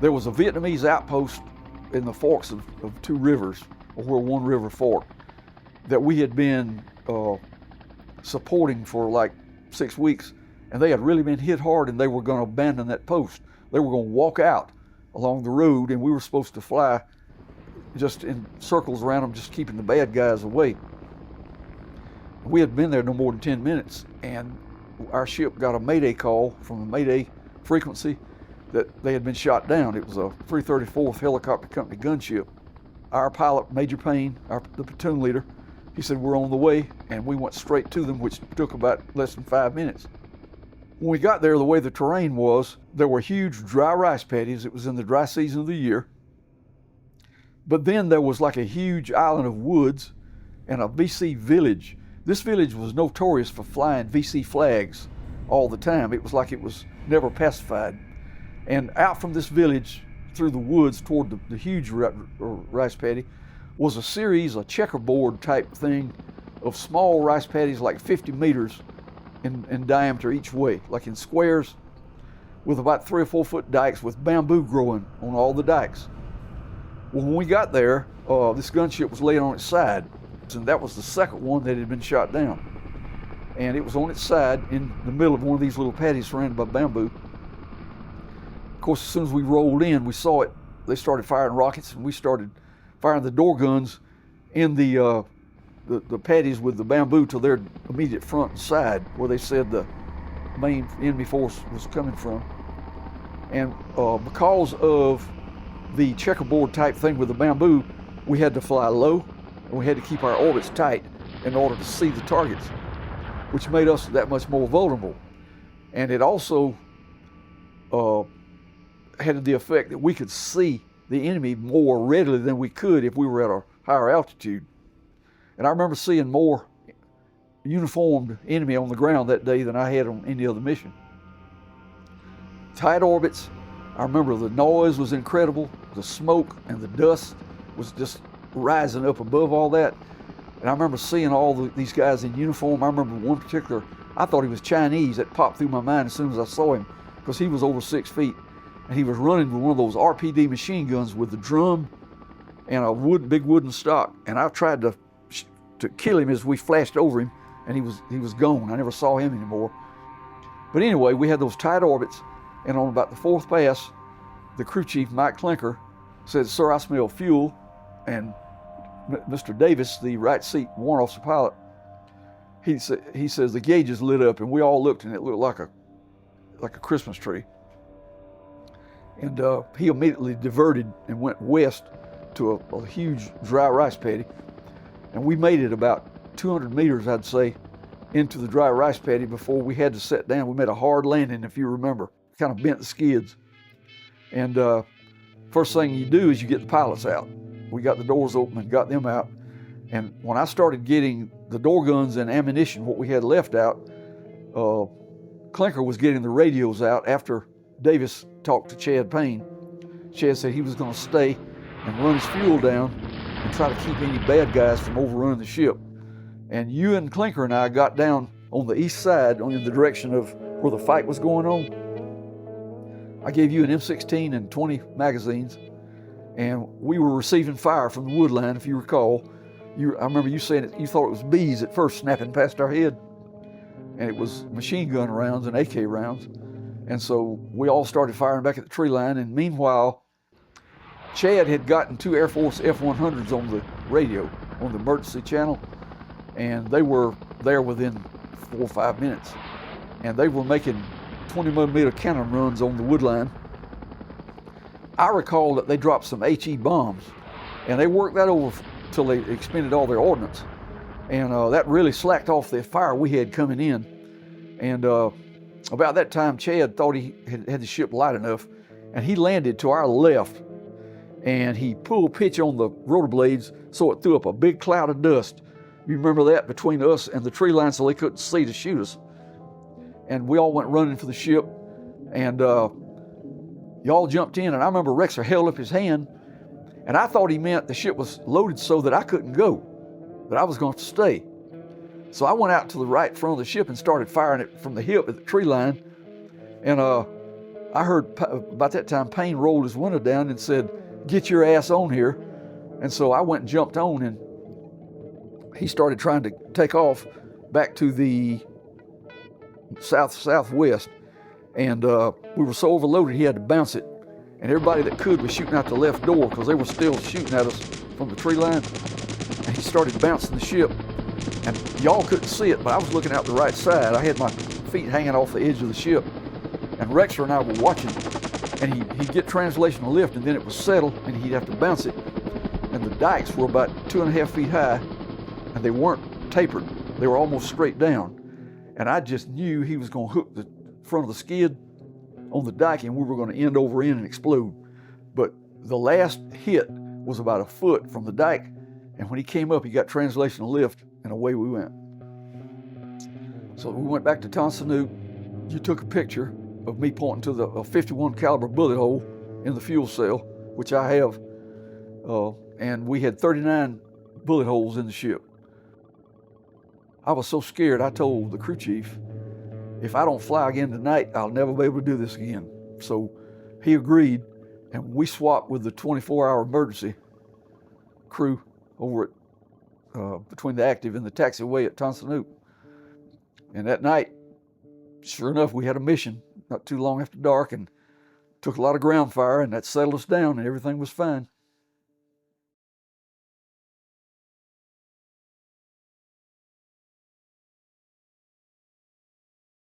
There was a Vietnamese outpost in the forks of two rivers, or where one river forked, that we had been supporting for like 6 weeks, and they had really been hit hard, and they were going to abandon that post. They were going to walk out along the road, and we were supposed to fly just in circles around them, just keeping the bad guys away. We had been there no more than 10 minutes, and our ship got a mayday call from the mayday frequency that they had been shot down. It was a 334th Helicopter Company gunship. Our pilot, Major Payne, the platoon leader, he said, we're on the way, and we went straight to them, which took about less than 5 minutes. When we got there, the way the terrain was, there were huge dry rice paddies. It was in the dry season of the year. But then there was like a huge island of woods and a VC village. This village was notorious for flying VC flags all the time. It was like it was never pacified. And out from this village, through the woods toward the huge rice paddy, was a series, a checkerboard type thing of small rice paddies, like 50 meters in diameter each way, like in squares, with about 3 or 4 foot dikes with bamboo growing on all the dikes. Well, when we got there, this gunship was laying on its side, and that was the second one that had been shot down. And it was on its side in the middle of one of these little paddies surrounded by bamboo. Of course, as soon as we rolled in, we saw it. They started firing rockets, and we started firing the door guns in the paddies with the bamboo to their immediate front and side, where they said the main enemy force was coming from. And because of the checkerboard type thing with the bamboo, we had to fly low, and we had to keep our orbits tight in order to see the targets, which made us that much more vulnerable. And it also had the effect that we could see the enemy more readily than we could if we were at a higher altitude. And I remember seeing more uniformed enemy on the ground that day than I had on any other mission. Tight orbits. I remember the noise was incredible. The smoke and the dust was just rising up above all that. And I remember seeing all these guys in uniform. I remember one particular, I thought he was Chinese. That popped through my mind as soon as I saw him, because he was over 6 feet. And he was running with one of those RPD machine guns with the drum and a big wooden stock. And I tried to kill him as we flashed over him, and he was gone. I never saw him anymore. But anyway, we had those tight orbits, and on about the 4th pass, the crew chief, Mike Klinker, said, "Sir, I smell fuel." And Mr. Davis, the right seat warrant officer pilot, he says the gauges lit up, and we all looked, and it looked like a Christmas tree. And he immediately diverted and went west to a huge dry rice paddy. And we made it about 200 meters, I'd say, into the dry rice paddy before we had to set down. We made a hard landing, if you remember, kind of bent the skids. And first thing you do is you get the pilots out. We got the doors open and got them out. And when I started getting the door guns and ammunition, what we had left out, Klinker was getting the radios out after Davis talked to Chad Payne. Chad said he was going to stay and run his fuel down and try to keep any bad guys from overrunning the ship. And you and Klinker and I got down on the east side in the direction of where the fight was going on. I gave you an M16 and 20 magazines, and we were receiving fire from the wood line, if you recall. I remember you saying you thought it was bees at first snapping past our head, and it was machine gun rounds and AK rounds. And so we all started firing back at the tree line, and meanwhile, Chad had gotten 2 Air Force F-100s on the radio, on the emergency channel, and they were there within 4 or 5 minutes. And they were making 20-millimeter cannon runs on the wood line. I recall that they dropped some HE bombs, and they worked that over till they expended all their ordnance. And that really slacked off the fire we had coming in. And about that time, Chad thought he had the ship light enough, and he landed to our left, and he pulled pitch on the rotor blades, so it threw up a big cloud of dust. You remember that, between us and the tree line, so they couldn't see to shoot us. And we all went running for the ship, and y'all jumped in, and I remember Rexer held up his hand, and I thought he meant the ship was loaded so that I couldn't go, that I was going to stay. So I went out to the right front of the ship and started firing it from the hip at the tree line. And I heard about that time Payne rolled his window down and said, "Get your ass on here." And so I went and jumped on, and he started trying to take off back to the southwest. And we were so overloaded he had to bounce it. And everybody that could was shooting out the left door because they were still shooting at us from the tree line. And he started bouncing the ship. And y'all couldn't see it, but I was looking out the right side. I had my feet hanging off the edge of the ship. And Rexer and I were watching. And he'd get translational lift, and then it would settle, and he'd have to bounce it. And the dikes were about 2.5 feet high, and they weren't tapered. They were almost straight down. And I just knew he was going to hook the front of the skid on the dike, and we were going to end over end and explode. But the last hit was about a foot from the dike, and when he came up, he got translational lift, and away we went. So we went back to Tonsanoot. You took a picture of me pointing to the 51 caliber bullet hole in the fuel cell, which I have, and we had 39 bullet holes in the ship. I was so scared, I told the crew chief, if I don't fly again tonight, I'll never be able to do this again. So he agreed, and we swapped with the 24-hour emergency crew over at between the active and the taxiway at Tonsanoot. And that night, sure enough, we had a mission not too long after dark, and took a lot of ground fire, and that settled us down, and everything was fine.